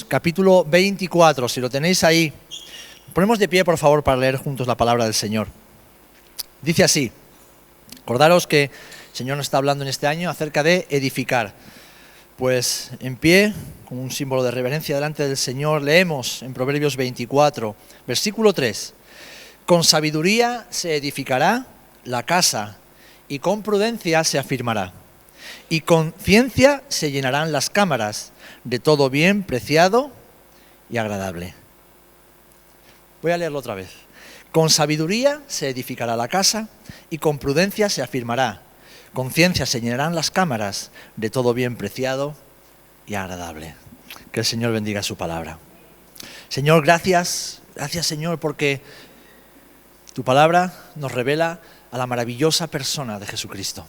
capítulo 24, si lo tenéis ahí. Ponemos de pie, por favor, para leer juntos la palabra del Señor. Dice así, acordaros que el Señor nos está hablando en este año acerca de edificar. Pues en pie, como un símbolo de reverencia delante del Señor, leemos en Proverbios 24, versículo 3. Con sabiduría se edificará la casa y con prudencia se afirmará. Y con ciencia se llenarán las cámaras de todo bien preciado y agradable. Voy a leerlo otra vez. Con sabiduría se edificará la casa y con prudencia se afirmará. Con ciencia se llenarán las cámaras de todo bien preciado y agradable. Que el Señor bendiga su palabra. Señor, gracias Señor, porque tu palabra nos revela a la maravillosa persona de Jesucristo.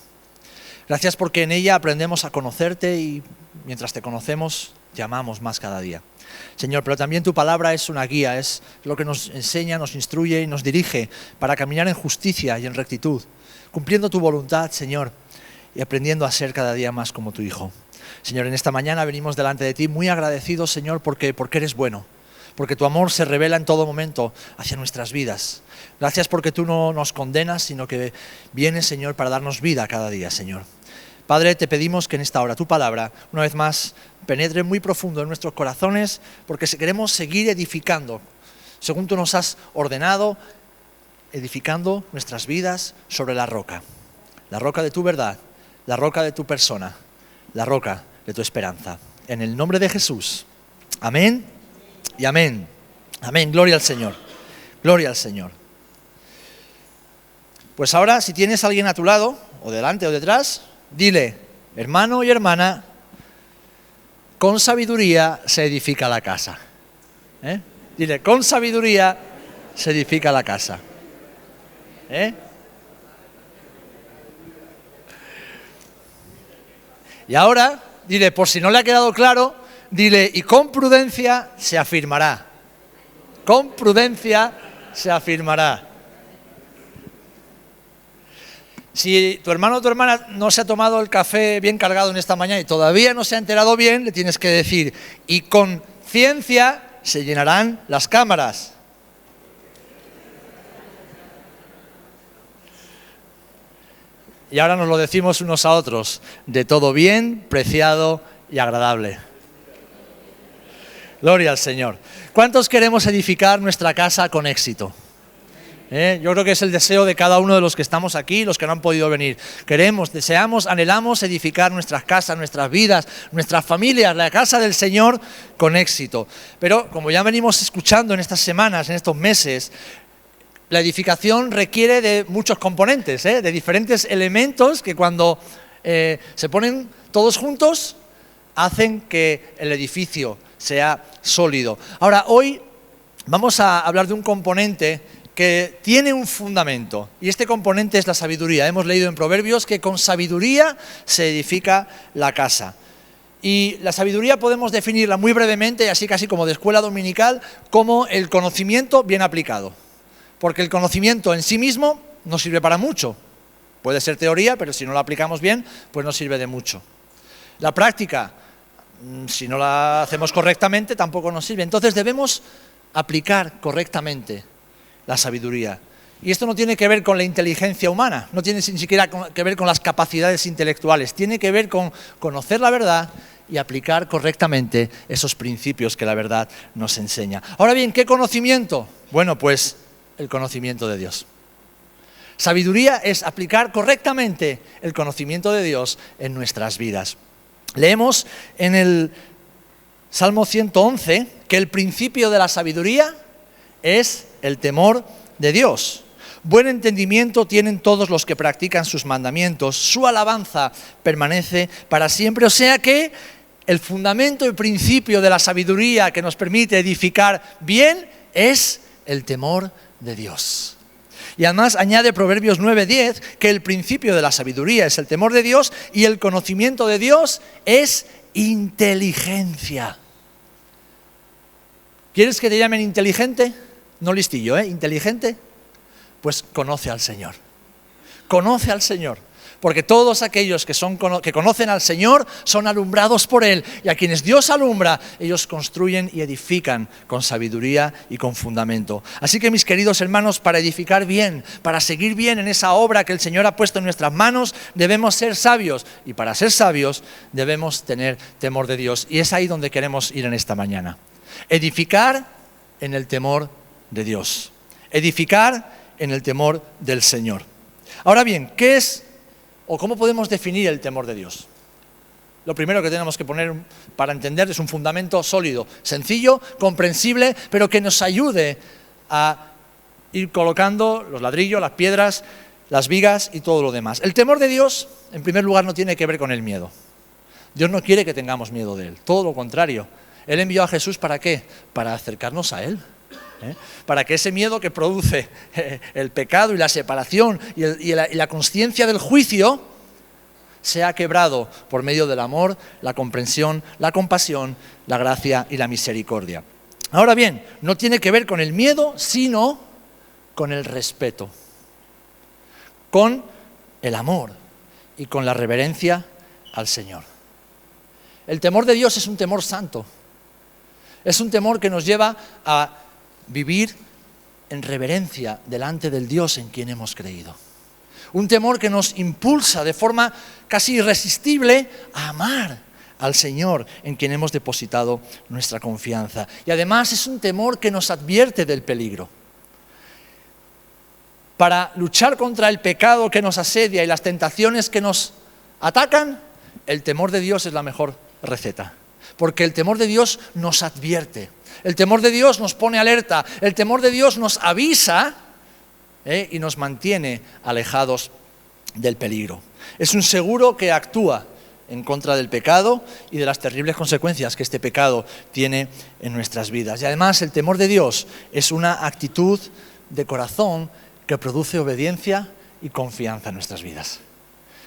Gracias porque en ella aprendemos a conocerte y mientras te conocemos, te amamos más cada día. Señor, pero también tu palabra es una guía, es lo que nos enseña, nos instruye y nos dirige para caminar en justicia y en rectitud, cumpliendo tu voluntad, Señor, y aprendiendo a ser cada día más como tu Hijo. Señor, en esta mañana venimos delante de ti muy agradecidos, Señor, porque eres bueno, porque tu amor se revela en todo momento hacia nuestras vidas. Gracias porque tú no nos condenas, sino que vienes, Señor, para darnos vida cada día, Señor. Padre, te pedimos que en esta hora tu palabra, una vez más, penetre muy profundo en nuestros corazones, porque queremos seguir edificando, según tú nos has ordenado, edificando nuestras vidas sobre la roca de tu verdad, la roca de tu persona, la roca de tu esperanza. En el nombre de Jesús. Amén y amén. Amén. Gloria al Señor. Gloria al Señor. Pues ahora, si tienes a alguien a tu lado, o delante o detrás, dile, hermano y hermana, con sabiduría se edifica la casa. Dile, con sabiduría se edifica la casa. Y ahora, dile, por si no le ha quedado claro, dile, y con prudencia se afirmará. Con prudencia se afirmará. Si tu hermano o tu hermana no se ha tomado el café bien cargado en esta mañana y todavía no se ha enterado bien, le tienes que decir, y con ciencia se llenarán las cámaras. Y ahora nos lo decimos unos a otros, de todo bien, preciado y agradable. Gloria al Señor. ¿Cuántos queremos edificar nuestra casa con éxito? Yo creo que es el deseo de cada uno de los que estamos aquí, los que no han podido venir. Queremos, deseamos, anhelamos edificar nuestras casas, nuestras vidas, nuestras familias, la casa del Señor con éxito. Pero como ya venimos escuchando en estas semanas, en estos meses, la edificación requiere de muchos componentes, de diferentes elementos que cuando se ponen todos juntos hacen que el edificio sea sólido. Ahora, hoy vamos a hablar de un componente que tiene un fundamento, y este componente es la sabiduría. Hemos leído en Proverbios que con sabiduría se edifica la casa. Y la sabiduría podemos definirla muy brevemente, así casi como de escuela dominical, como el conocimiento bien aplicado. Porque el conocimiento en sí mismo no sirve para mucho. Puede ser teoría, pero si no la aplicamos bien, pues no sirve de mucho. La práctica, si no la hacemos correctamente, tampoco nos sirve. Entonces debemos aplicar correctamente la sabiduría. Y esto no tiene que ver con la inteligencia humana, no tiene ni siquiera que ver con las capacidades intelectuales, tiene que ver con conocer la verdad y aplicar correctamente esos principios que la verdad nos enseña. Ahora bien, ¿qué conocimiento? Bueno, pues el conocimiento de Dios. Sabiduría es aplicar correctamente el conocimiento de Dios en nuestras vidas. Leemos en el Salmo 111 que el principio de la sabiduría es el temor de Dios. Buen entendimiento tienen todos los que practican sus mandamientos. Su alabanza permanece para siempre. O sea que el fundamento y principio de la sabiduría que nos permite edificar bien es el temor de Dios. Y además añade Proverbios 9:10 que el principio de la sabiduría es el temor de Dios y el conocimiento de Dios es inteligencia. ¿Quieres que te llamen inteligente? No listillo, ¿inteligente? Pues conoce al Señor. Conoce al Señor. Porque todos aquellos que conocen al Señor son alumbrados por Él. Y a quienes Dios alumbra, ellos construyen y edifican con sabiduría y con fundamento. Así que, mis queridos hermanos, para edificar bien, para seguir bien en esa obra que el Señor ha puesto en nuestras manos, debemos ser sabios. Y para ser sabios, debemos tener temor de Dios. Y es ahí donde queremos ir en esta mañana. Edificar en el temor de Dios. Edificar en el temor del Señor. Ahora bien, ¿qué es o cómo podemos definir el temor de Dios? Lo primero que tenemos que poner para entender es un fundamento sólido, sencillo, comprensible, pero que nos ayude a ir colocando los ladrillos, las piedras, las vigas y todo lo demás. El temor de Dios, en primer lugar, no tiene que ver con el miedo. Dios no quiere que tengamos miedo de Él, todo lo contrario. Él envió a Jesús ¿para qué? Para acercarnos a Él. Para que ese miedo que produce el pecado y la separación y la consciencia del juicio sea quebrado por medio del amor, la comprensión, la compasión, la gracia y la misericordia. Ahora bien, no tiene que ver con el miedo, sino con el respeto, con el amor y con la reverencia al Señor. El temor de Dios es un temor santo, es un temor que nos lleva a vivir en reverencia delante del Dios en quien hemos creído. Un temor que nos impulsa de forma casi irresistible a amar al Señor en quien hemos depositado nuestra confianza. Y además es un temor que nos advierte del peligro. Para luchar contra el pecado que nos asedia y las tentaciones que nos atacan, el temor de Dios es la mejor receta. Porque el temor de Dios nos advierte. El temor de Dios nos pone alerta, el temor de Dios nos avisa y nos mantiene alejados del peligro. Es un seguro que actúa en contra del pecado y de las terribles consecuencias que este pecado tiene en nuestras vidas. Y además el temor de Dios es una actitud de corazón que produce obediencia y confianza en nuestras vidas.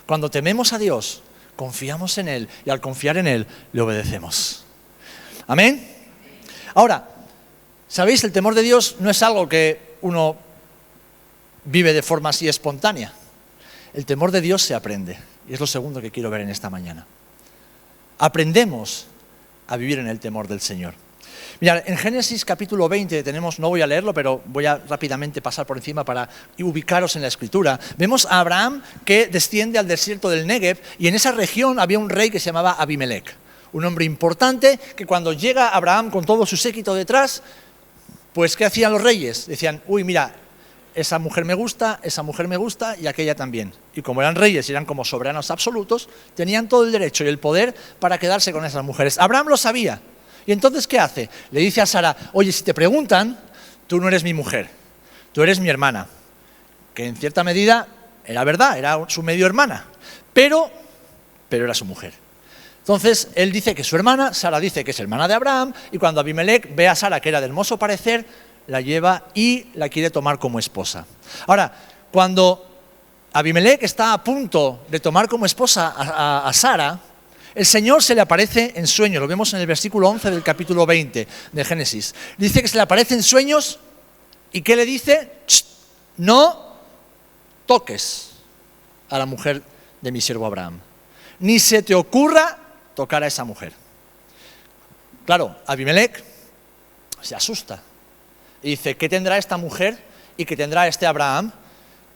Cuando tememos a Dios, confiamos en Él y al confiar en Él, le obedecemos. Amén. Ahora, ¿sabéis? El temor de Dios no es algo que uno vive de forma así espontánea. El temor de Dios se aprende. Y es lo segundo que quiero ver en esta mañana. Aprendemos a vivir en el temor del Señor. Mirad, en Génesis capítulo 20 tenemos, no voy a leerlo, pero voy a rápidamente pasar por encima para ubicaros en la Escritura. Vemos a Abraham que desciende al desierto del Negev y en esa región había un rey que se llamaba Abimelec. Un hombre importante que cuando llega Abraham con todo su séquito detrás, pues ¿qué hacían los reyes? Decían, uy, mira, esa mujer me gusta y aquella también. Y como eran reyes y eran como soberanos absolutos, tenían todo el derecho y el poder para quedarse con esas mujeres. Abraham lo sabía. Y entonces, ¿qué hace? Le dice a Sara, oye, si te preguntan, tú no eres mi mujer, tú eres mi hermana. Que en cierta medida era verdad, era su medio hermana, pero era su mujer. Entonces, él dice que es su hermana, Sara dice que es hermana de Abraham, y cuando Abimelec ve a Sara, que era de hermoso parecer, la lleva y la quiere tomar como esposa. Ahora, cuando Abimelec está a punto de tomar como esposa a Sara, el Señor se le aparece en sueños, lo vemos en el versículo 11 del capítulo 20 de Génesis. Dice que se le aparece en sueños, ¿y qué le dice? No toques a la mujer de mi siervo Abraham, ni se te ocurra tocar a esa mujer. Claro, Abimelec se asusta y dice, ¿qué tendrá esta mujer y qué tendrá este Abraham?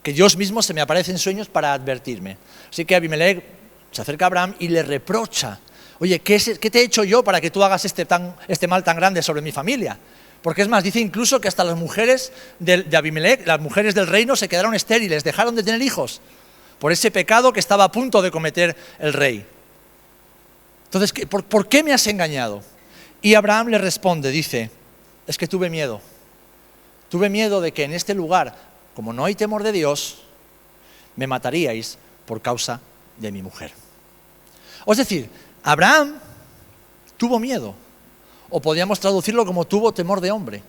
Que Dios mismo se me aparece en sueños para advertirme. Así que Abimelec se acerca a Abraham y le reprocha, oye, ¿qué te he hecho yo para que tú hagas este mal tan grande sobre mi familia? Porque es más, dice incluso que hasta las mujeres de Abimelec, las mujeres del reino, se quedaron estériles, dejaron de tener hijos por ese pecado que estaba a punto de cometer el rey. Entonces, ¿por qué me has engañado? Y Abraham le responde, dice, es que tuve miedo de que en este lugar, como no hay temor de Dios, me mataríais por causa de mi mujer. Es decir, Abraham tuvo miedo, o podríamos traducirlo como tuvo temor de hombre.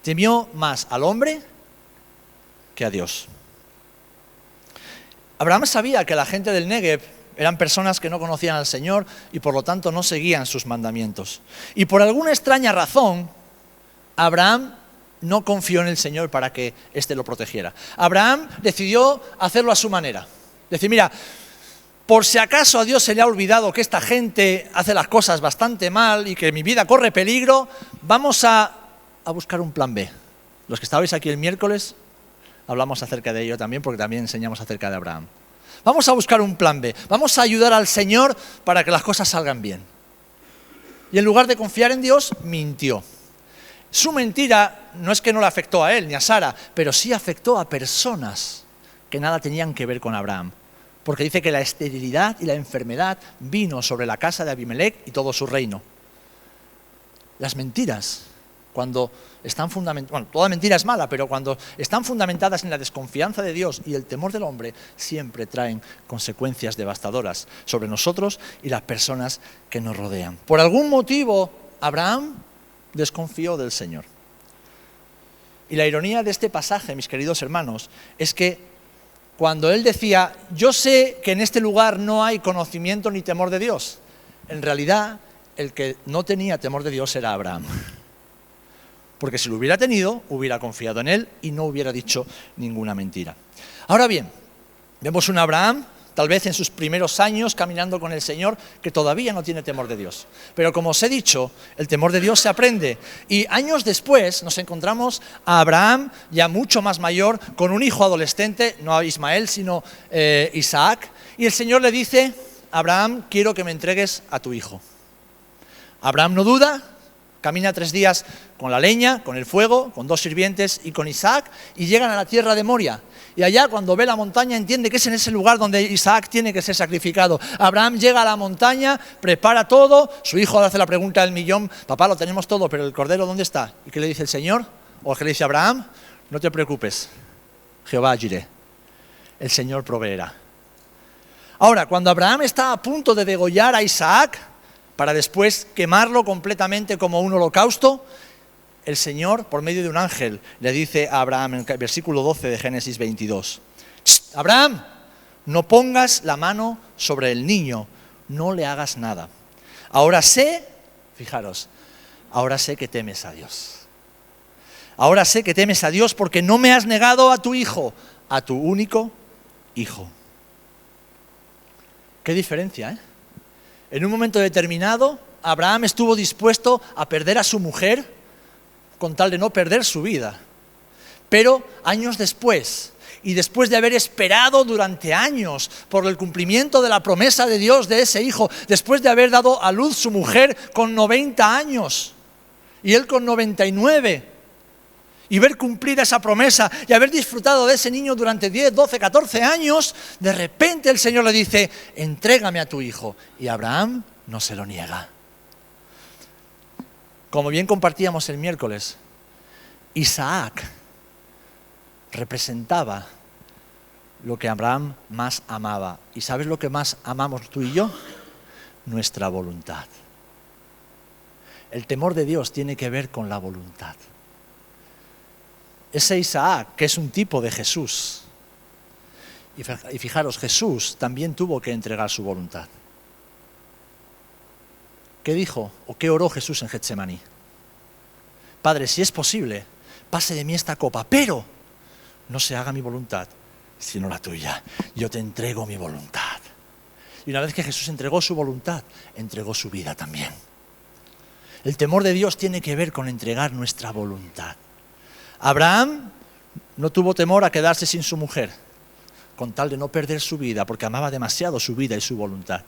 Temió más al hombre que a Dios. Abraham sabía que la gente del Negev eran personas que no conocían al Señor y por lo tanto no seguían sus mandamientos. Y por alguna extraña razón, Abraham no confió en el Señor para que éste lo protegiera. Abraham decidió hacerlo a su manera. Decir, mira, por si acaso a Dios se le ha olvidado que esta gente hace las cosas bastante mal y que mi vida corre peligro, vamos a buscar un plan B. Los que estabais aquí el miércoles, hablamos acerca de ello también, porque también enseñamos acerca de Abraham. Vamos a buscar un plan B. Vamos a ayudar al Señor para que las cosas salgan bien. Y en lugar de confiar en Dios, mintió. Su mentira no es que no le afectó a él ni a Sara, pero sí afectó a personas que nada tenían que ver con Abraham. Porque dice que la esterilidad y la enfermedad vino sobre la casa de Abimelech y todo su reino. Las mentiras, cuando están fundamentadas, bueno, toda mentira es mala, pero cuando están fundamentadas en la desconfianza de Dios y el temor del hombre, siempre traen consecuencias devastadoras sobre nosotros y las personas que nos rodean. Por algún motivo, Abraham desconfió del Señor. Y la ironía de este pasaje, mis queridos hermanos, es que cuando él decía, yo sé que en este lugar no hay conocimiento ni temor de Dios, en realidad el que no tenía temor de Dios era Abraham. Porque si lo hubiera tenido, hubiera confiado en él y no hubiera dicho ninguna mentira. Ahora bien, vemos un Abraham, tal vez en sus primeros años caminando con el Señor, que todavía no tiene temor de Dios. Pero como os he dicho, el temor de Dios se aprende. Y años después nos encontramos a Abraham, ya mucho más mayor, con un hijo adolescente, no a Ismael, sino Isaac. Y el Señor le dice, Abraham, quiero que me entregues a tu hijo. Abraham no duda, camina 3 días con la leña, con el fuego, con 2 sirvientes y con Isaac, y llegan a la tierra de Moria. Y allá, cuando ve la montaña, entiende que es en ese lugar donde Isaac tiene que ser sacrificado. Abraham llega a la montaña, prepara todo, su hijo le hace la pregunta del millón, papá, lo tenemos todo, pero el cordero, ¿dónde está? ¿Y qué le dice el Señor? ¿O qué le dice Abraham? No te preocupes, Jehová Jireh, el Señor proveerá. Ahora, cuando Abraham está a punto de degollar a Isaac, para después quemarlo completamente como un holocausto, el Señor, por medio de un ángel, le dice a Abraham, en el versículo 12 de Génesis 22, Abraham, no pongas la mano sobre el niño, no le hagas nada. Ahora sé, fijaros, ahora sé que temes a Dios. Ahora sé que temes a Dios porque no me has negado a tu hijo, a tu único hijo. Qué diferencia, ¿eh? En un momento determinado, Abraham estuvo dispuesto a perder a su mujer con tal de no perder su vida. Pero años después, y después de haber esperado durante años por el cumplimiento de la promesa de Dios de ese hijo, después de haber dado a luz su mujer con 90 años y él con 99, y ver cumplida esa promesa y haber disfrutado de ese niño durante 10, 12, 14 años, de repente el Señor le dice, entrégame a tu hijo. Y Abraham no se lo niega. Como bien compartíamos el miércoles, Isaac representaba lo que Abraham más amaba. ¿Y sabes lo que más amamos tú y yo? Nuestra voluntad. El temor de Dios tiene que ver con la voluntad. Ese Isaac, que es un tipo de Jesús. Y fijaros, Jesús también tuvo que entregar su voluntad. ¿Qué dijo o qué oró Jesús en Getsemaní? Padre, si es posible, pase de mí esta copa, pero no se haga mi voluntad, sino la tuya. Yo te entrego mi voluntad. Y una vez que Jesús entregó su voluntad, entregó su vida también. El temor de Dios tiene que ver con entregar nuestra voluntad. Abraham no tuvo temor a quedarse sin su mujer, con tal de no perder su vida, porque amaba demasiado su vida y su voluntad.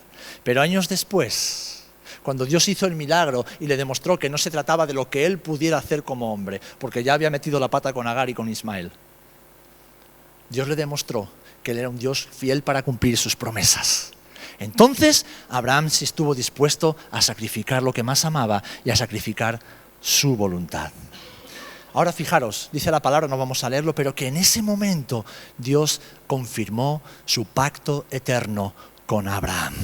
Pero años después, cuando Dios hizo el milagro y le demostró que no se trataba de lo que él pudiera hacer como hombre, porque ya había metido la pata con Agar y con Ismael, Dios le demostró que él era un Dios fiel para cumplir sus promesas. Entonces, Abraham sí estuvo dispuesto a sacrificar lo que más amaba y a sacrificar su voluntad. Ahora fijaros, dice la palabra, no vamos a leerlo, pero que en ese momento Dios confirmó su pacto eterno con Abraham.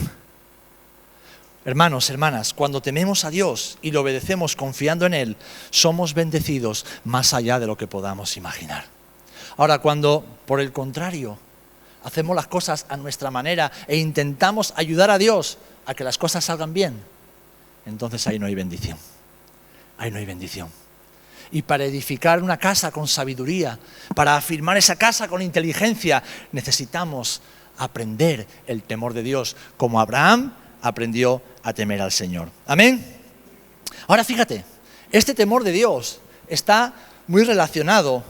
Hermanos, hermanas, cuando tememos a Dios y le obedecemos confiando en Él, somos bendecidos más allá de lo que podamos imaginar. Ahora, cuando, por el contrario, hacemos las cosas a nuestra manera e intentamos ayudar a Dios a que las cosas salgan bien, entonces ahí no hay bendición. Ahí no hay bendición. Y para edificar una casa con sabiduría, para afirmar esa casa con inteligencia, necesitamos aprender el temor de Dios, como Abraham aprendió a temer al Señor. Amén. Ahora fíjate, este temor de Dios está muy relacionado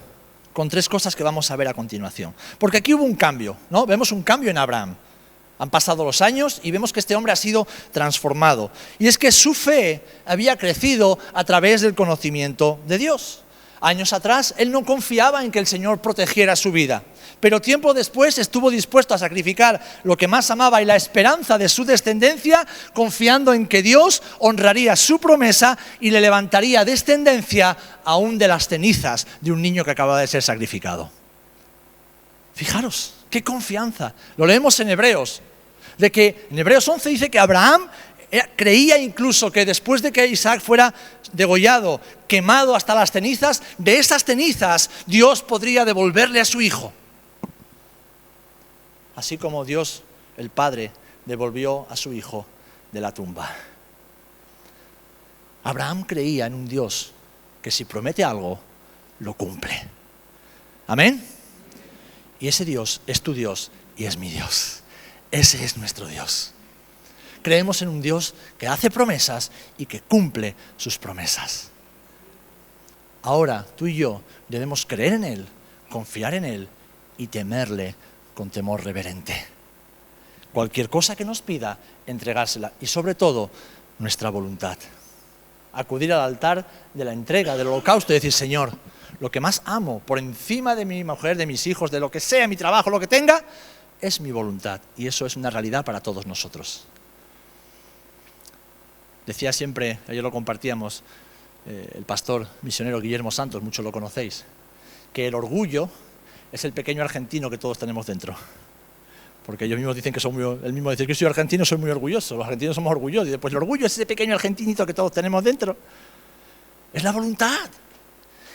con 3 cosas que vamos a ver a continuación. Porque aquí hubo un cambio, ¿no? Vemos un cambio en Abraham. Han pasado los años y vemos que este hombre ha sido transformado. Y es que su fe había crecido a través del conocimiento de Dios. Años atrás, él no confiaba en que el Señor protegiera su vida. Pero tiempo después estuvo dispuesto a sacrificar lo que más amaba y la esperanza de su descendencia, confiando en que Dios honraría su promesa y le levantaría descendencia aún de las cenizas de un niño que acababa de ser sacrificado. Fijaros, qué confianza. Lo leemos en Hebreos. De que en Hebreos 11 dice que Abraham creía incluso que después de que Isaac fuera degollado, quemado hasta las cenizas, de esas cenizas Dios podría devolverle a su hijo. Así como Dios, el Padre, devolvió a su hijo de la tumba. Abraham creía en un Dios que si promete algo, lo cumple. ¿Amén? Y ese Dios es tu Dios y es mi Dios. Ese es nuestro Dios. Creemos en un Dios que hace promesas y que cumple sus promesas. Ahora, tú y yo debemos creer en Él, confiar en Él y temerle con temor reverente. Cualquier cosa que nos pida, entregársela y sobre todo, nuestra voluntad. Acudir al altar de la entrega, del holocausto y decir, Señor, lo que más amo, por encima de mi mujer, de mis hijos, de lo que sea, mi trabajo, lo que tenga, es mi voluntad. Y eso es una realidad para todos nosotros. Decía siempre, ayer lo compartíamos, el pastor misionero Guillermo Santos, muchos lo conocéis, que el orgullo es el pequeño argentino que todos tenemos dentro. Porque ellos mismos dicen que son él mismo dice que soy argentino, soy muy orgulloso. Los argentinos somos orgullosos. Y después el orgullo es ese pequeño argentinito que todos tenemos dentro. Es la voluntad.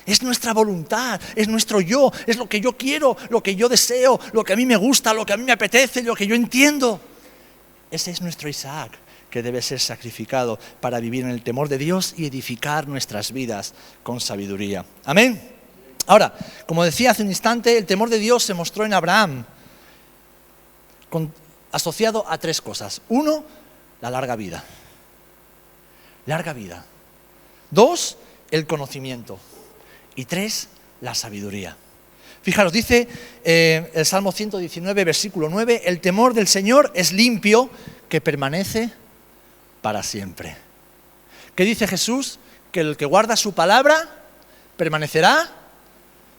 Es nuestra voluntad, es nuestro yo, es lo que yo quiero, lo que yo deseo, lo que a mí me gusta, lo que a mí me apetece, lo que yo entiendo. Ese es nuestro Isaac, que debe ser sacrificado para vivir en el temor de Dios y edificar nuestras vidas con sabiduría. Amén. Ahora, como decía hace un instante, el temor de Dios se mostró en Abraham asociado a 3 cosas. 1, la larga vida. Larga vida. 2, el conocimiento. Y 3, la sabiduría. Fijaros, dice el Salmo 119, versículo 9, el temor del Señor es limpio, que permanece para siempre. ¿Qué dice Jesús? Que el que guarda su palabra permanecerá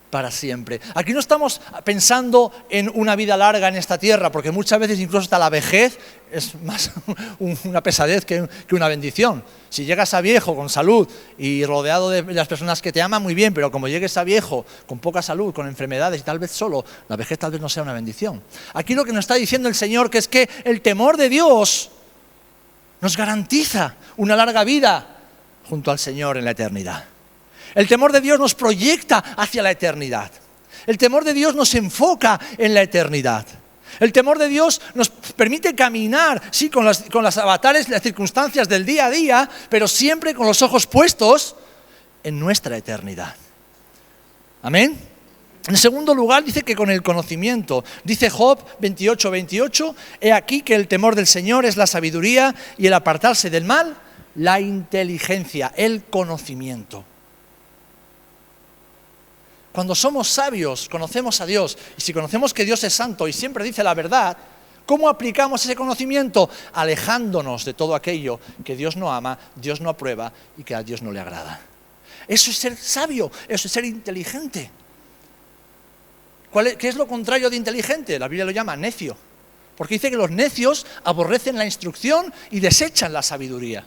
para siempre. Aquí no estamos pensando en una vida larga en esta tierra, porque muchas veces incluso hasta la vejez es más una pesadez que una bendición. Si llegas a viejo con salud y rodeado de las personas que te aman, muy bien, pero como llegues a viejo con poca salud, con enfermedades y tal vez solo, la vejez tal vez no sea una bendición. Aquí lo que nos está diciendo el Señor que es que el temor de Dios nos garantiza una larga vida junto al Señor en la eternidad. El temor de Dios nos proyecta hacia la eternidad. El temor de Dios nos enfoca en la eternidad. El temor de Dios nos permite caminar, sí, con las avatares, las circunstancias del día a día, pero siempre con los ojos puestos en nuestra eternidad. Amén. En segundo lugar, dice que con el conocimiento. Dice Job 28:28, he aquí que el temor del Señor es la sabiduría y el apartarse del mal, la inteligencia, el conocimiento. Cuando somos sabios, conocemos a Dios. Y si conocemos que Dios es santo y siempre dice la verdad, ¿cómo aplicamos ese conocimiento? Alejándonos de todo aquello que Dios no ama, Dios no aprueba y que a Dios no le agrada. Eso es ser sabio, eso es ser inteligente. ¿Qué es lo contrario de inteligente? La Biblia lo llama necio. Porque dice que los necios aborrecen la instrucción y desechan la sabiduría.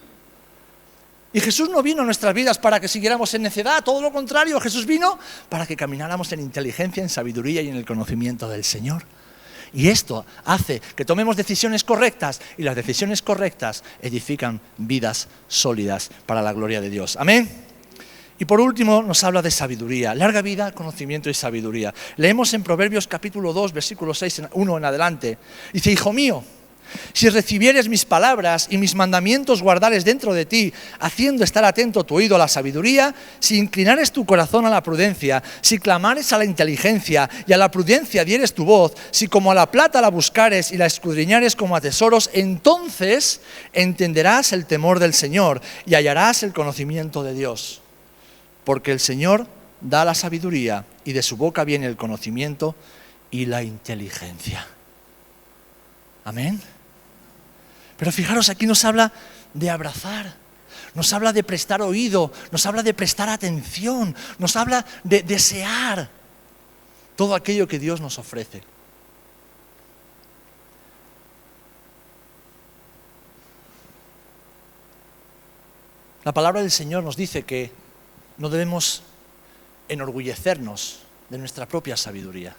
Y Jesús no vino a nuestras vidas para que siguiéramos en necedad, todo lo contrario, Jesús vino para que camináramos en inteligencia, en sabiduría y en el conocimiento del Señor. Y esto hace que tomemos decisiones correctas y las decisiones correctas edifican vidas sólidas para la gloria de Dios. Amén. Y por último nos habla de sabiduría, larga vida, conocimiento y sabiduría. Leemos en Proverbios capítulo 2, versículo 6, 1 en adelante. Dice, hijo mío, Si recibieres mis palabras y mis mandamientos guardares dentro de ti, haciendo estar atento tu oído a la sabiduría, si inclinares tu corazón a la prudencia, si clamares a la inteligencia y a la prudencia dieres tu voz, si como a la plata la buscares y la escudriñares como a tesoros, entonces entenderás el temor del Señor y hallarás el conocimiento de Dios. Porque el Señor da la sabiduría y de su boca viene el conocimiento y la inteligencia. Amén. Pero fijaros, aquí nos habla de abrazar, nos habla de prestar oído, nos habla de prestar atención, nos habla de desear todo aquello que Dios nos ofrece. La palabra del Señor nos dice que no debemos enorgullecernos de nuestra propia sabiduría,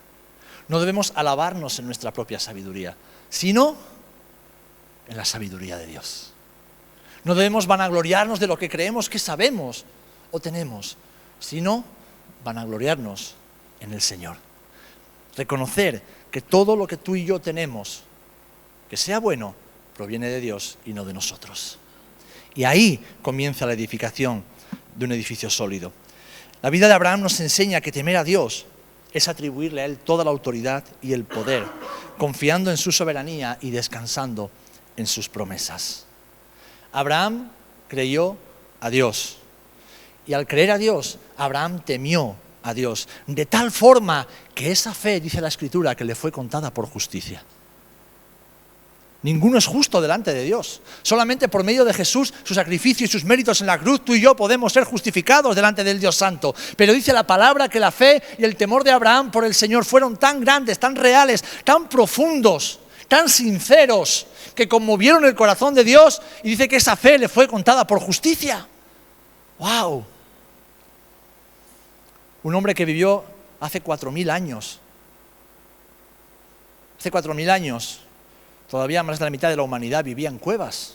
no debemos alabarnos en nuestra propia sabiduría, sino en la sabiduría de Dios. No debemos vanagloriarnos de lo que creemos que sabemos o tenemos, sino vanagloriarnos en el Señor. Reconocer que todo lo que tú y yo tenemos, que sea bueno, proviene de Dios y no de nosotros. Y ahí comienza la edificación de un edificio sólido. La vida de Abraham nos enseña que temer a Dios es atribuirle a Él toda la autoridad y el poder, confiando en su soberanía y descansando en sus promesas. Abraham creyó a Dios y al creer a Dios, Abraham temió a Dios, de tal forma que esa fe, dice la Escritura, que le fue contada por justicia. Ninguno es justo delante de Dios. Solamente por medio de Jesús, su sacrificio y sus méritos en la cruz, tú y yo podemos ser justificados delante del Dios Santo. Pero dice la palabra que la fe y el temor de Abraham por el Señor fueron tan grandes, tan reales, tan profundos, tan sinceros, que conmovieron el corazón de Dios, y dice que esa fe le fue contada por justicia. ¡Wow! Un hombre que vivió hace 4.000 años. Hace 4.000 años, todavía más de la mitad de la humanidad vivía en cuevas.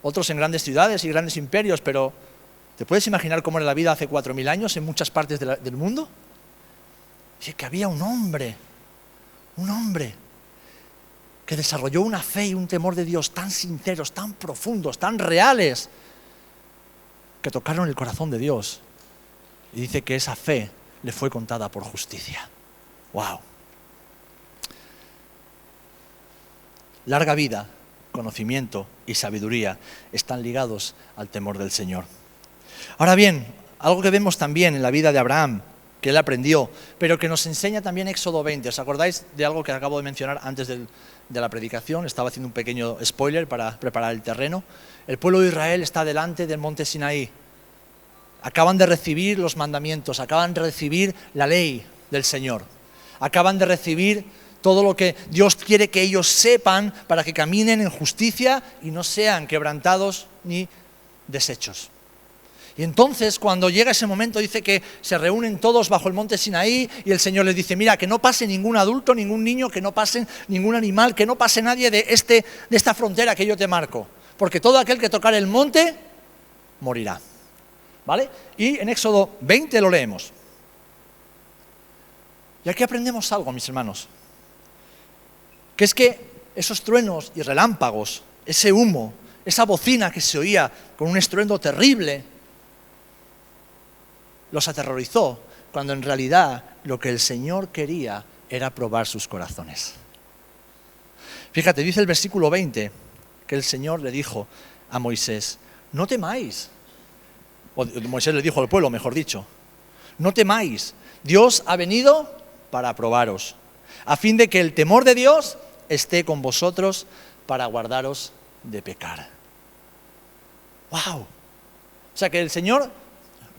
Otros en grandes ciudades y grandes imperios, pero ¿te puedes imaginar cómo era la vida hace 4.000 años en muchas partes del mundo? Dice que había un hombre que desarrolló una fe y un temor de Dios tan sinceros, tan profundos, tan reales, que tocaron el corazón de Dios. Y dice que esa fe le fue contada por justicia. ¡Wow! Larga vida, conocimiento y sabiduría están ligados al temor del Señor. Ahora bien, algo que vemos también en la vida de Abraham, que él aprendió, pero que nos enseña también Éxodo 20. ¿Os acordáis de algo que acabo de mencionar antes de la predicación? Estaba haciendo un pequeño spoiler para preparar el terreno. El pueblo de Israel está delante del monte Sinaí. Acaban de recibir los mandamientos, acaban de recibir la ley del Señor. Acaban de recibir todo lo que Dios quiere que ellos sepan para que caminen en justicia y no sean quebrantados ni deshechos. Y entonces, cuando llega ese momento, dice que se reúnen todos bajo el monte Sinaí y el Señor les dice: mira, que no pase ningún adulto, ningún niño, que no pase ningún animal, que no pase nadie de esta frontera que yo te marco, porque todo aquel que tocare el monte morirá. ¿Vale? Y en Éxodo 20 lo leemos. Y aquí aprendemos algo, mis hermanos, que es que esos truenos y relámpagos, ese humo, esa bocina que se oía con un estruendo terrible, los aterrorizó, cuando en realidad lo que el Señor quería era probar sus corazones. Fíjate, dice el versículo 20, que el Señor le dijo a Moisés: no temáis. O Moisés le dijo al pueblo, mejor dicho: no temáis, Dios ha venido para probaros, a fin de que el temor de Dios esté con vosotros para guardaros de pecar. ¡Wow! O sea que el Señor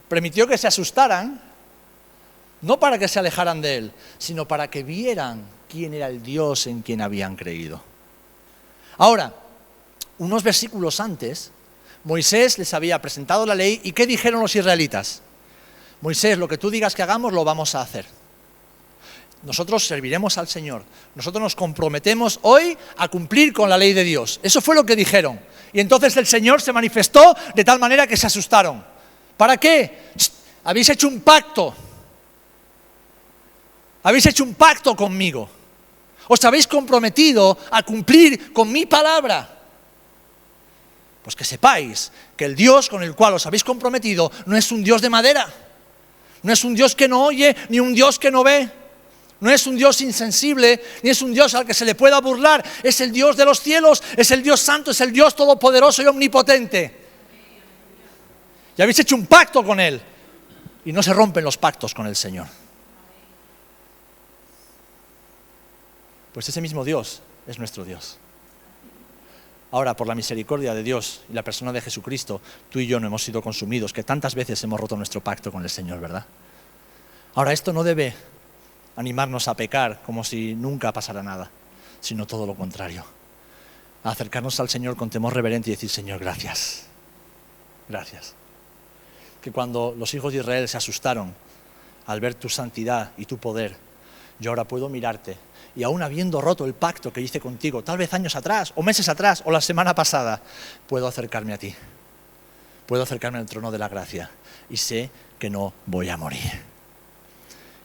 permitió que se asustaran, no para que se alejaran de Él, sino para que vieran quién era el Dios en quien habían creído. Ahora, unos versículos antes, Moisés les había presentado la ley, ¿y qué dijeron los israelitas? Moisés, lo que tú digas que hagamos, lo vamos a hacer. Nosotros serviremos al Señor. Nosotros nos comprometemos hoy a cumplir con la ley de Dios. Eso fue lo que dijeron. Y entonces el Señor se manifestó de tal manera que se asustaron. ¿Para qué? Habéis hecho un pacto. Habéis hecho un pacto conmigo. ¿Os habéis comprometido a cumplir con mi palabra? Pues que sepáis que el Dios con el cual os habéis comprometido no es un Dios de madera, no es un Dios que no oye, ni un Dios que no ve, no es un Dios insensible, ni es un Dios al que se le pueda burlar, es el Dios de los cielos, es el Dios santo, es el Dios todopoderoso y omnipotente. Y habéis hecho un pacto con Él, y no se rompen los pactos con el Señor. Pues ese mismo Dios es nuestro Dios. Ahora, por la misericordia de Dios y la persona de Jesucristo, tú y yo no hemos sido consumidos, que tantas veces hemos roto nuestro pacto con el Señor, ¿verdad? Ahora, esto no debe animarnos a pecar como si nunca pasara nada, sino todo lo contrario. A acercarnos al Señor con temor reverente y decir, Señor, gracias. Gracias. Que cuando los hijos de Israel se asustaron al ver tu santidad y tu poder, yo ahora puedo mirarte y aún habiendo roto el pacto que hice contigo, tal vez años atrás, o meses atrás, o la semana pasada, puedo acercarme a ti. Puedo acercarme al trono de la gracia y sé que no voy a morir.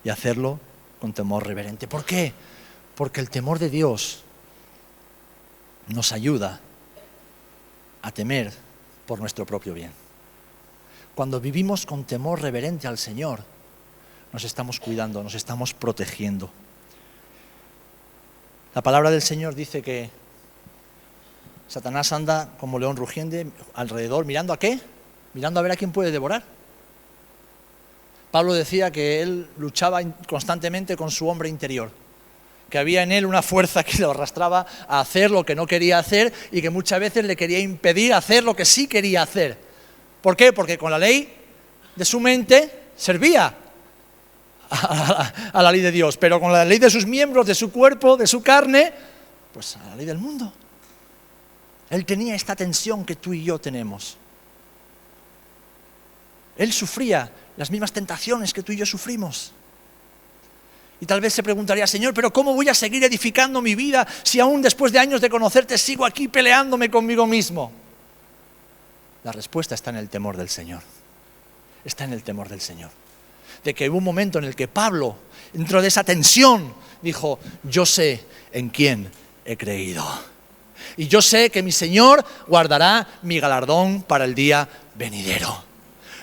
Y hacerlo con temor reverente. ¿Por qué? Porque el temor de Dios nos ayuda a temer por nuestro propio bien. Cuando vivimos con temor reverente al Señor, nos estamos cuidando, nos estamos protegiendo. La palabra del Señor dice que Satanás anda como león rugiente alrededor, ¿mirando a qué? Mirando a ver a quién puede devorar. Pablo decía que él luchaba constantemente con su hombre interior, que había en él una fuerza que lo arrastraba a hacer lo que no quería hacer y que muchas veces le quería impedir hacer lo que sí quería hacer. ¿Por qué? Porque con la ley de su mente servía a la ley de Dios, pero con la ley de sus miembros, de su cuerpo, de su carne, pues a la ley del mundo. Él tenía esta tensión que tú y yo tenemos. Él sufría las mismas tentaciones que tú y yo sufrimos. Y tal vez se preguntaría, Señor, pero ¿cómo voy a seguir edificando mi vida si aún después de años de conocerte sigo aquí peleándome conmigo mismo? La respuesta está en el temor del Señor. Está en el temor del Señor. De que hubo un momento en el que Pablo, dentro de esa tensión, dijo, yo sé en quién he creído. Y yo sé que mi Señor guardará mi galardón para el día venidero.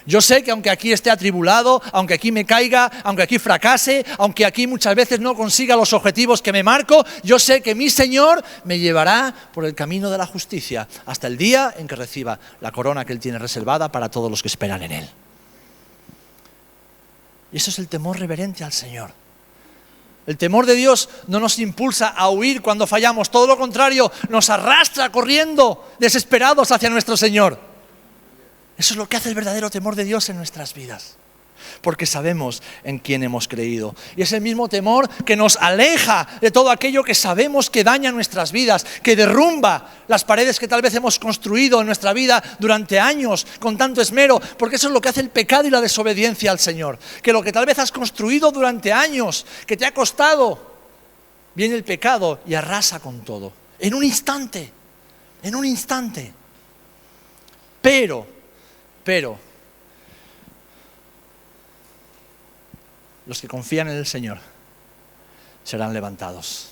Yo sé que aunque aquí esté atribulado, aunque aquí me caiga, aunque aquí fracase, aunque aquí muchas veces no consiga los objetivos que me marco, yo sé que mi Señor me llevará por el camino de la justicia hasta el día en que reciba la corona que Él tiene reservada para todos los que esperan en Él. Y eso es el temor reverente al Señor. El temor de Dios no nos impulsa a huir cuando fallamos, todo lo contrario, nos arrastra corriendo desesperados hacia nuestro Señor. Eso es lo que hace el verdadero temor de Dios en nuestras vidas, porque sabemos en quién hemos creído. Y es el mismo temor que nos aleja de todo aquello que sabemos que daña nuestras vidas, que derrumba las paredes que tal vez hemos construido en nuestra vida durante años con tanto esmero, porque eso es lo que hace el pecado y la desobediencia al Señor. Que lo que tal vez has construido durante años, que te ha costado, viene el pecado y arrasa con todo. En un instante. Pero los que confían en el Señor serán levantados.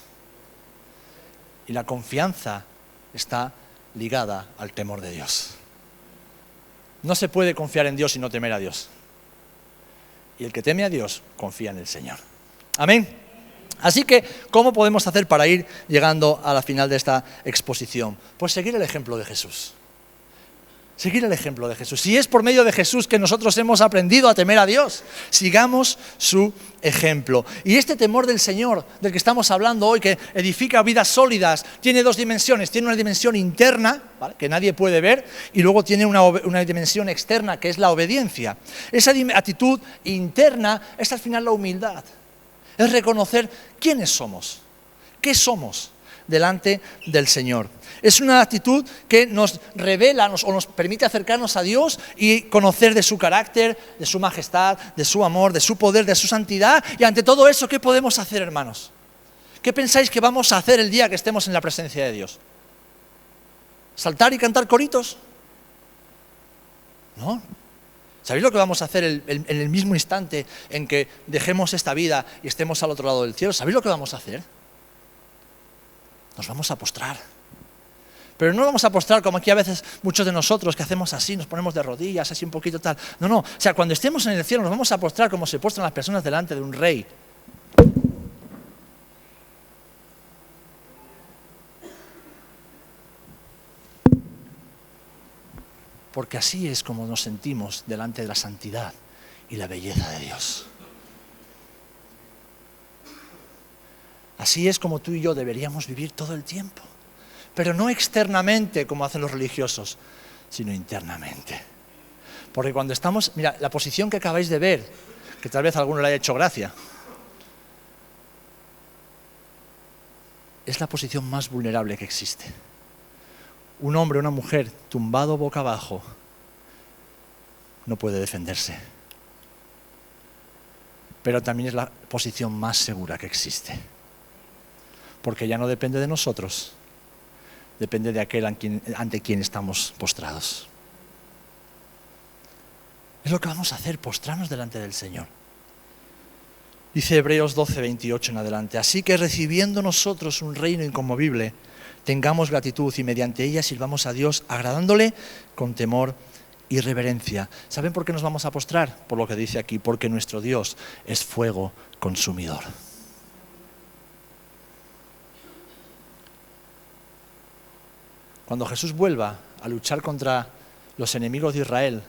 Y la confianza está ligada al temor de Dios. No se puede confiar en Dios y no temer a Dios. Y el que teme a Dios confía en el Señor. Amén. Así que, ¿cómo podemos hacer para ir llegando a la final de esta exposición? Pues seguir el ejemplo de Jesús. Seguir el ejemplo de Jesús. Si es por medio de Jesús que nosotros hemos aprendido a temer a Dios, sigamos su ejemplo. Y este temor del Señor, del que estamos hablando hoy, que edifica vidas sólidas, tiene dos dimensiones. Tiene una dimensión interna, ¿vale?, que nadie puede ver, y luego tiene una dimensión externa, que es la obediencia. Esa actitud interna es al final la humildad. Es reconocer quiénes somos, qué somos delante del Señor. Es una actitud que nos revela o nos permite acercarnos a Dios y conocer de su carácter, de su majestad, de su amor, de su poder, de su santidad. Y ante todo eso, ¿qué podemos hacer, hermanos? ¿Qué pensáis que vamos a hacer el día que estemos en la presencia de Dios? ¿Saltar y cantar coritos? ¿No? ¿Sabéis lo que vamos a hacer en el mismo instante en que dejemos esta vida y estemos al otro lado del cielo? ¿Sabéis lo que vamos a hacer? nos vamos a postrar. Pero no vamos a postrar como aquí a veces muchos de nosotros que hacemos así, nos ponemos de rodillas, así un poquito tal. No. O sea, cuando estemos en el cielo nos vamos a postrar como se postran las personas delante de un rey. Porque así es como nos sentimos delante de la santidad y la belleza de Dios. Así es como tú y yo deberíamos vivir todo el tiempo. Pero no externamente como hacen los religiosos, sino internamente. Porque cuando estamos, mira, la posición que acabáis de ver, que tal vez a alguno le haya hecho gracia, es la posición más vulnerable que existe. Un hombre o una mujer tumbado boca abajo no puede defenderse. Pero también es la posición más segura que existe. Porque ya no depende de nosotros, depende de aquel ante quien estamos postrados. Es lo que vamos a hacer, postrarnos delante del Señor. Dice Hebreos 12, 28 en adelante. Así que recibiendo nosotros un reino inconmovible, tengamos gratitud y mediante ella sirvamos a Dios, agradándole con temor y reverencia. ¿Saben por qué nos vamos a postrar? Por lo que dice aquí, porque nuestro Dios es fuego consumidor. Cuando Jesús vuelva a luchar contra los enemigos de Israel,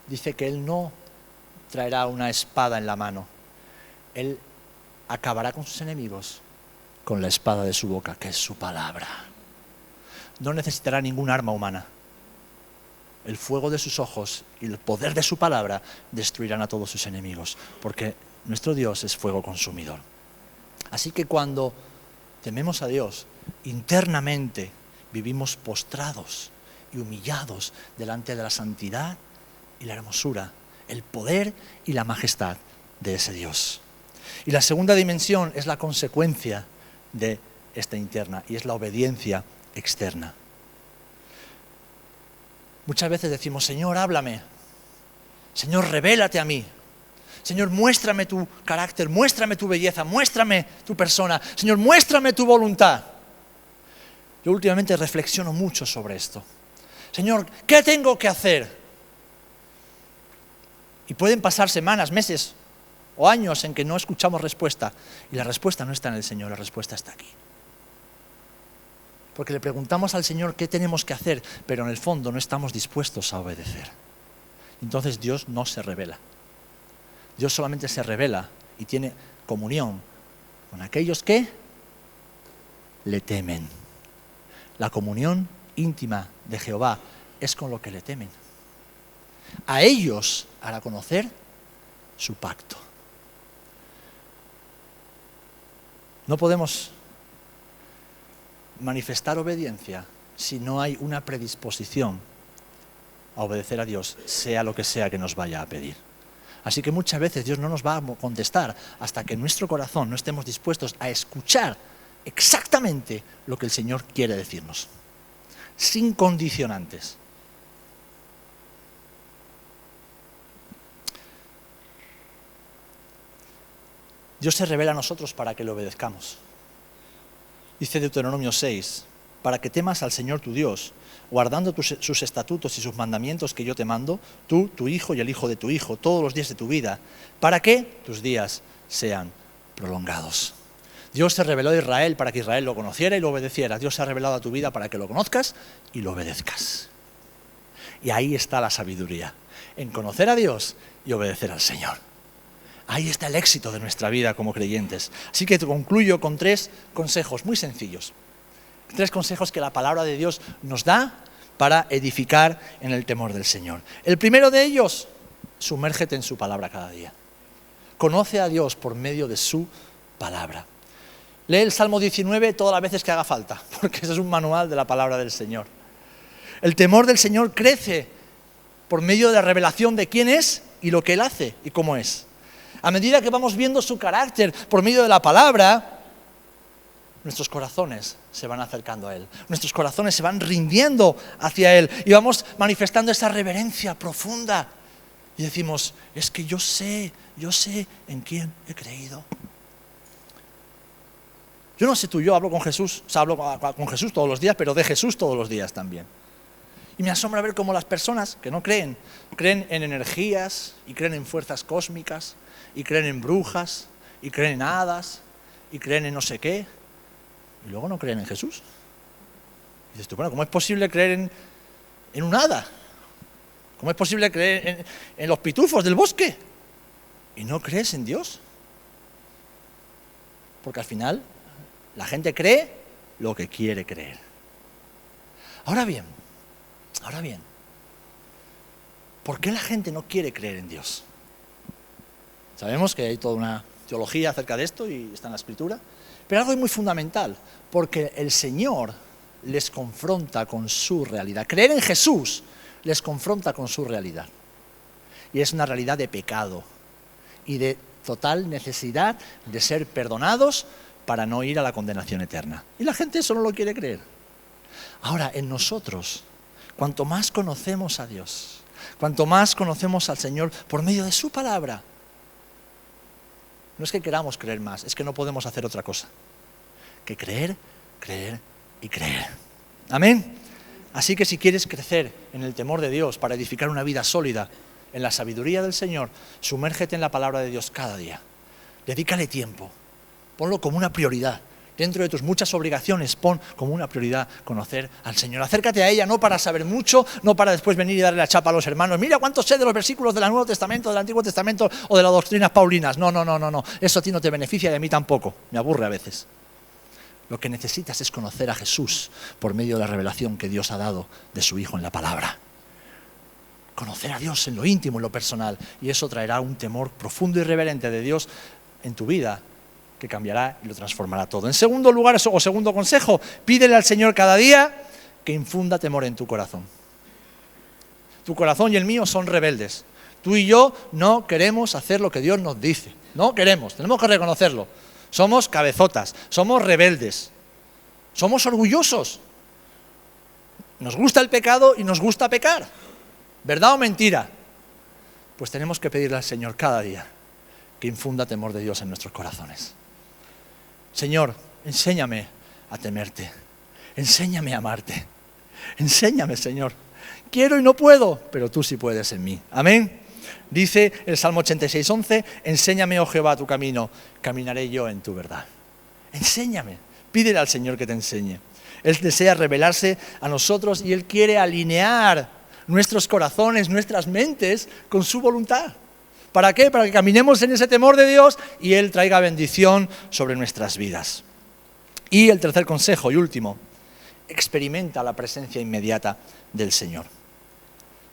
dice que Él no traerá una espada en la mano. Él acabará con sus enemigos con la espada de su boca, que es su palabra. No necesitará ningún arma humana. El fuego de sus ojos y el poder de su palabra destruirán a todos sus enemigos, porque nuestro Dios es fuego consumidor. Así que cuando tememos a Dios, internamente vivimos postrados y humillados delante de la santidad y la hermosura, el poder y la majestad de ese Dios. Y la segunda dimensión es la consecuencia de esta interna y es la obediencia externa. Muchas veces decimos, Señor, háblame. Señor, revélate a mí. Señor, muéstrame tu carácter, muéstrame tu belleza, muéstrame tu persona. Señor, muéstrame tu voluntad. Yo últimamente reflexiono mucho sobre esto. Señor, ¿qué tengo que hacer? Y pueden pasar semanas, meses o años en que no escuchamos respuesta. Y la respuesta no está en el Señor, la respuesta está aquí. Porque le preguntamos al Señor qué tenemos que hacer, pero en el fondo no estamos dispuestos a obedecer. Entonces Dios no se revela. Dios solamente se revela y tiene comunión con aquellos que le temen. La comunión íntima de Jehová es con lo que le temen. A ellos hará conocer su pacto. No podemos manifestar obediencia si no hay una predisposición a obedecer a Dios, sea lo que sea que nos vaya a pedir. Así que muchas veces Dios no nos va a contestar hasta que en nuestro corazón no estemos dispuestos a escuchar exactamente lo que el Señor quiere decirnos, sin condicionantes. Dios se revela a nosotros para que le obedezcamos. Dice Deuteronomio 6, para que temas al Señor tu Dios, guardando sus estatutos y sus mandamientos que yo te mando, tú, tu hijo y el hijo de tu hijo, todos los días de tu vida, para que tus días sean prolongados. Dios se reveló a Israel para que Israel lo conociera y lo obedeciera. Dios se ha revelado a tu vida para que lo conozcas y lo obedezcas. Y ahí está la sabiduría, en conocer a Dios y obedecer al Señor. Ahí está el éxito de nuestra vida como creyentes. Así que concluyo con 3 consejos muy sencillos. 3 consejos que la palabra de Dios nos da para edificar en el temor del Señor. El primero de ellos, sumérgete en su palabra cada día. Conoce a Dios por medio de su palabra. Lee el Salmo 19 todas las veces que haga falta, porque ese es un manual de la palabra del Señor. El temor del Señor crece por medio de la revelación de quién es y lo que Él hace y cómo es. A medida que vamos viendo su carácter por medio de la palabra, nuestros corazones se van acercando a Él. Nuestros corazones se van rindiendo hacia Él y vamos manifestando esa reverencia profunda. Y decimos, es que yo sé en quién he creído. Yo no sé tú, yo hablo con Jesús, o sea, hablo con Jesús todos los días, pero de Jesús todos los días también. Y me asombra ver cómo las personas que no creen en energías, y creen en fuerzas cósmicas, y creen en brujas, y creen en hadas, y creen en no sé qué, y luego no creen en Jesús. Y dices tú, bueno, ¿cómo es posible creer en un hada? ¿Cómo es posible creer en los pitufos del bosque? ¿Y no crees en Dios? Porque al final la gente cree lo que quiere creer. Ahora bien, ¿por qué la gente no quiere creer en Dios? Sabemos que hay toda una teología acerca de esto y está en la Escritura, pero algo muy fundamental, porque el Señor les confronta con su realidad. Creer en Jesús les confronta con su realidad. Y es una realidad de pecado y de total necesidad de ser perdonados para no ir a la condenación eterna. Y la gente eso no lo quiere creer. Ahora, en nosotros, cuanto más conocemos a Dios, cuanto más conocemos al Señor por medio de su palabra, no es que queramos creer más, es que no podemos hacer otra cosa que creer, creer y creer. Amén. Así que si quieres crecer en el temor de Dios para edificar una vida sólida en la sabiduría del Señor, sumérgete en la palabra de Dios cada día. Dedícale tiempo. Ponlo como una prioridad. Dentro de tus muchas obligaciones, pon como una prioridad conocer al Señor. Acércate a ella no para saber mucho, no para después venir y darle la chapa a los hermanos. Mira cuánto sé de los versículos del Nuevo Testamento, del Antiguo Testamento o de las doctrinas paulinas. No. Eso a ti no te beneficia y a mí tampoco. Me aburre a veces. Lo que necesitas es conocer a Jesús por medio de la revelación que Dios ha dado de su Hijo en la palabra. Conocer a Dios en lo íntimo, en lo personal. Y eso traerá un temor profundo y reverente de Dios en tu vida, que cambiará y lo transformará todo. En segundo lugar, o segundo consejo, pídele al Señor cada día que infunda temor en tu corazón. Tu corazón y el mío son rebeldes. Tú y yo no queremos hacer lo que Dios nos dice. No queremos, tenemos que reconocerlo. Somos cabezotas, somos rebeldes, somos orgullosos. Nos gusta el pecado y nos gusta pecar. ¿Verdad o mentira? Pues tenemos que pedirle al Señor cada día que infunda temor de Dios en nuestros corazones. Señor, enséñame a temerte, enséñame a amarte, enséñame, Señor. Quiero y no puedo, pero tú sí puedes en mí. Amén. Dice el Salmo 86:11, enséñame, oh Jehová, tu camino, caminaré yo en tu verdad. Enséñame, pídele al Señor que te enseñe. Él desea revelarse a nosotros y Él quiere alinear nuestros corazones, nuestras mentes con su voluntad. ¿Para qué? Para que caminemos en ese temor de Dios y Él traiga bendición sobre nuestras vidas. Y el tercer consejo y último, experimenta la presencia inmediata del Señor.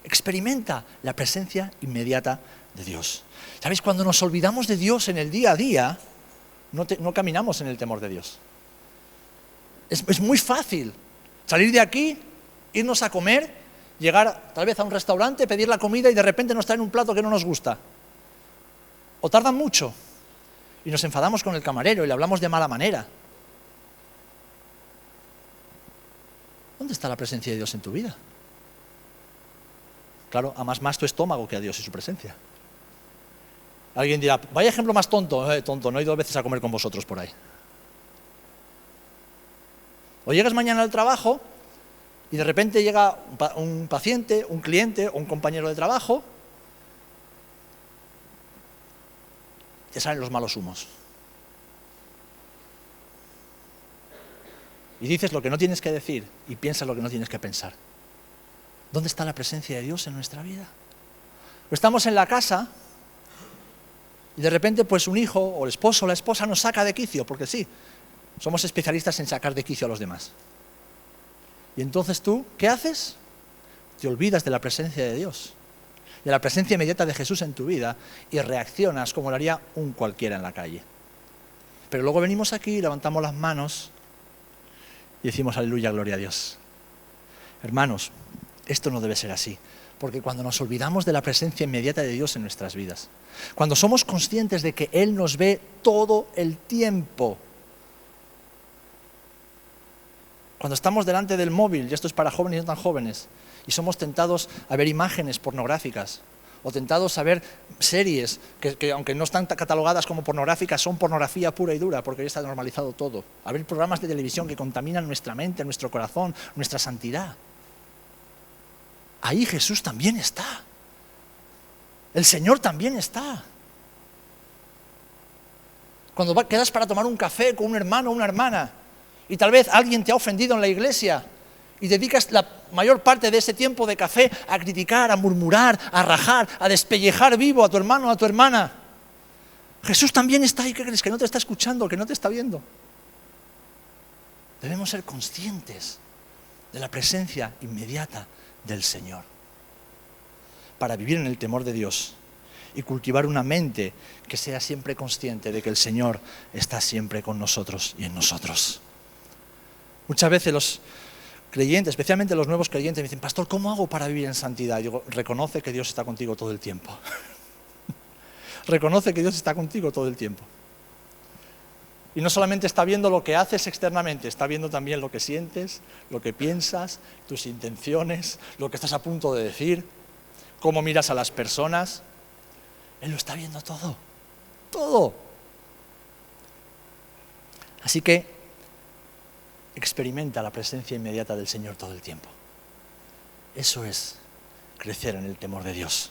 Experimenta la presencia inmediata de Dios. ¿Sabéis? Cuando nos olvidamos de Dios en el día a día, no caminamos en el temor de Dios. Es muy fácil salir de aquí, irnos a comer, llegar tal vez a un restaurante, pedir la comida y de repente nos traen un plato que no nos gusta. O tardan mucho y nos enfadamos con el camarero y le hablamos de mala manera. ¿Dónde está la presencia de Dios en tu vida? Claro, amas más tu estómago que a Dios y su presencia. Alguien dirá, vaya ejemplo más tonto. Tonto, no he ido 2 veces a comer con vosotros por ahí. O llegas mañana al trabajo y de repente llega un paciente, un cliente o un compañero de trabajo, te salen los malos humos. Y dices lo que no tienes que decir y piensas lo que no tienes que pensar. ¿Dónde está la presencia de Dios en nuestra vida? O estamos en la casa y de repente pues un hijo o el esposo o la esposa nos saca de quicio, porque sí, somos especialistas en sacar de quicio a los demás. Y entonces tú, ¿qué haces? Te olvidas de la presencia de Dios, de la presencia inmediata de Jesús en tu vida y reaccionas como lo haría un cualquiera en la calle. Pero luego venimos aquí, levantamos las manos y decimos aleluya, gloria a Dios. Hermanos, esto no debe ser así, porque cuando nos olvidamos de la presencia inmediata de Dios en nuestras vidas, cuando somos conscientes de que Él nos ve todo el tiempo, cuando estamos delante del móvil, y esto es para jóvenes y no tan jóvenes, y somos tentados a ver imágenes pornográficas, o tentados a ver series que aunque no están catalogadas como pornográficas, son pornografía pura y dura, porque ya está normalizado todo. A ver programas de televisión que contaminan nuestra mente, nuestro corazón, nuestra santidad. Ahí Jesús también está. El Señor también está. Cuando quedas para tomar un café con un hermano o una hermana y tal vez alguien te ha ofendido en la iglesia y dedicas la mayor parte de ese tiempo de café a criticar, a murmurar, a rajar, a despellejar vivo a tu hermano o a tu hermana. Jesús también está ahí. ¿Qué crees? Que no te está escuchando, que no te está viendo. Debemos ser conscientes de la presencia inmediata del Señor para vivir en el temor de Dios y cultivar una mente que sea siempre consciente de que el Señor está siempre con nosotros y en nosotros. Muchas veces los creyentes, especialmente los nuevos creyentes, me dicen: pastor, ¿cómo hago para vivir en santidad? Y digo: reconoce que Dios está contigo todo el tiempo. Reconoce que Dios está contigo todo el tiempo. Y no solamente está viendo lo que haces externamente, está viendo también lo que sientes, lo que piensas, tus intenciones, lo que estás a punto de decir, cómo miras a las personas. Él lo está viendo todo, todo. Así que experimenta la presencia inmediata del Señor todo el tiempo. Eso es crecer en el temor de Dios.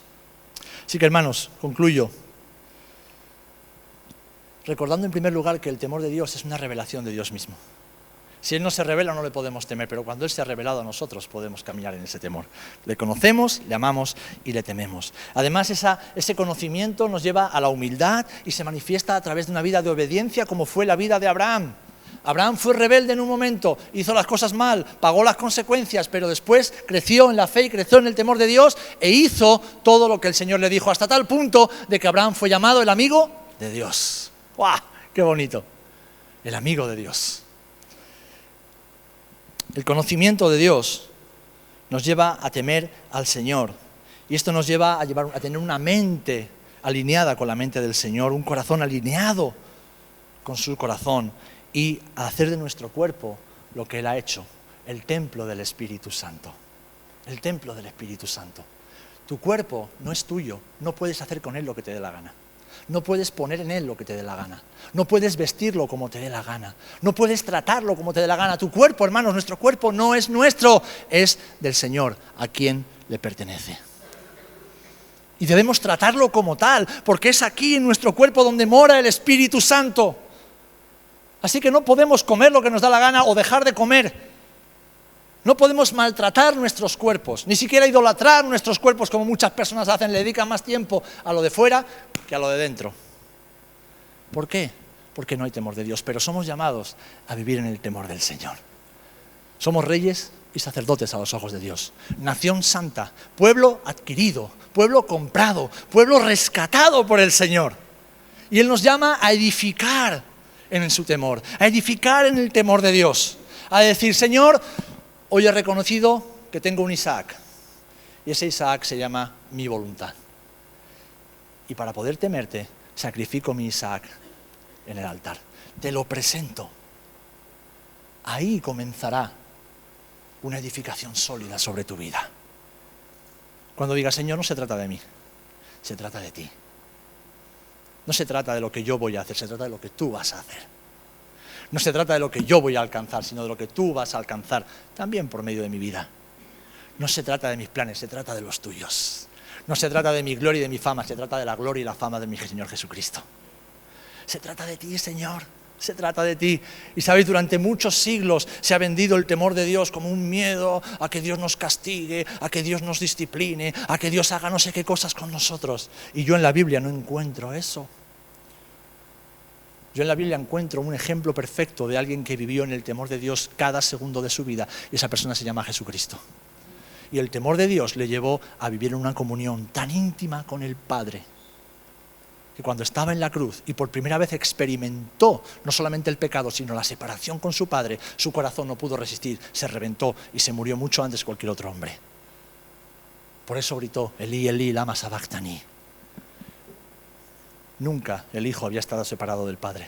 Así que, hermanos, concluyo recordando en primer lugar que el temor de Dios es una revelación de Dios mismo. Si Él no se revela, no le podemos temer, pero cuando Él se ha revelado a nosotros, podemos caminar en ese temor. Le conocemos, le amamos y le tememos. Además, ese conocimiento nos lleva a la humildad y se manifiesta a través de una vida de obediencia, como fue la vida de Abraham. Abraham fue rebelde en un momento, hizo las cosas mal, pagó las consecuencias, pero después creció en la fe y creció en el temor de Dios e hizo todo lo que el Señor le dijo, hasta tal punto de que Abraham fue llamado el amigo de Dios. ¡Guau! ¡Qué bonito! El amigo de Dios. El conocimiento de Dios nos lleva a temer al Señor. Y esto nos lleva a tener una mente alineada con la mente del Señor, un corazón alineado con su corazón y a hacer de nuestro cuerpo lo que Él ha hecho, el templo del Espíritu Santo. El templo del Espíritu Santo. Tu cuerpo no es tuyo, no puedes hacer con él lo que te dé la gana. No puedes poner en él lo que te dé la gana. No puedes vestirlo como te dé la gana. No puedes tratarlo como te dé la gana. Tu cuerpo, hermanos, nuestro cuerpo no es nuestro, es del Señor, a quien le pertenece. Y debemos tratarlo como tal, porque es aquí en nuestro cuerpo donde mora el Espíritu Santo. Así que no podemos comer lo que nos da la gana o dejar de comer. No podemos maltratar nuestros cuerpos, ni siquiera idolatrar nuestros cuerpos como muchas personas hacen, le dedican más tiempo a lo de fuera que a lo de dentro. ¿Por qué? Porque no hay temor de Dios, pero somos llamados a vivir en el temor del Señor. Somos reyes y sacerdotes a los ojos de Dios. Nación santa, pueblo adquirido, pueblo comprado, pueblo rescatado por el Señor. Y Él nos llama a edificar en su temor, a edificar en el temor de Dios, a decir: Señor, hoy he reconocido que tengo un Isaac, y ese Isaac se llama mi voluntad. Y para poder temerte, sacrifico mi Isaac en el altar. Te lo presento. Ahí comenzará una edificación sólida sobre tu vida. Cuando digas: Señor, no se trata de mí, se trata de ti. No se trata de lo que yo voy a hacer, se trata de lo que tú vas a hacer. No se trata de lo que yo voy a alcanzar, sino de lo que tú vas a alcanzar, también por medio de mi vida. No se trata de mis planes, se trata de los tuyos. No se trata de mi gloria y de mi fama, se trata de la gloria y la fama de mi Señor Jesucristo. Se trata de ti, Señor, se trata de ti. Y sabéis, durante muchos siglos se ha vendido el temor de Dios como un miedo a que Dios nos castigue, a que Dios nos discipline, a que Dios haga no sé qué cosas con nosotros. Y yo en la Biblia no encuentro eso. Yo en la Biblia encuentro un ejemplo perfecto de alguien que vivió en el temor de Dios cada segundo de su vida, y esa persona se llama Jesucristo. Y el temor de Dios le llevó a vivir en una comunión tan íntima con el Padre, que cuando estaba en la cruz y por primera vez experimentó no solamente el pecado, sino la separación con su Padre, su corazón no pudo resistir, se reventó y se murió mucho antes que cualquier otro hombre. Por eso gritó: Elí, Elí, lama sabactani. Nunca el Hijo había estado separado del Padre,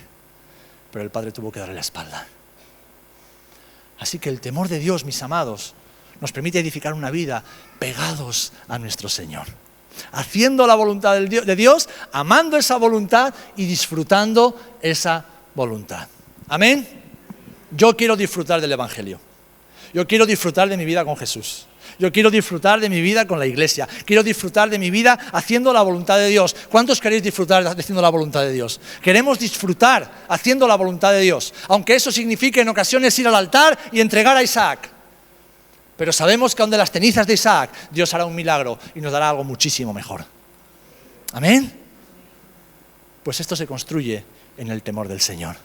pero el Padre tuvo que darle la espalda. Así que el temor de Dios, mis amados, nos permite edificar una vida pegados a nuestro Señor. haciendo la voluntad de Dios, amando esa voluntad y disfrutando esa voluntad. Amén. Yo quiero disfrutar del Evangelio. Yo quiero disfrutar de mi vida con Jesús. Yo quiero disfrutar de mi vida con la iglesia. Quiero disfrutar de mi vida haciendo la voluntad de Dios. ¿Cuántos queréis disfrutar haciendo la voluntad de Dios? Queremos disfrutar haciendo la voluntad de Dios, aunque eso signifique en ocasiones ir al altar y entregar a Isaac. Pero sabemos que donde las cenizas de Isaac, Dios hará un milagro y nos dará algo muchísimo mejor. ¿Amén? Pues esto se construye en el temor del Señor.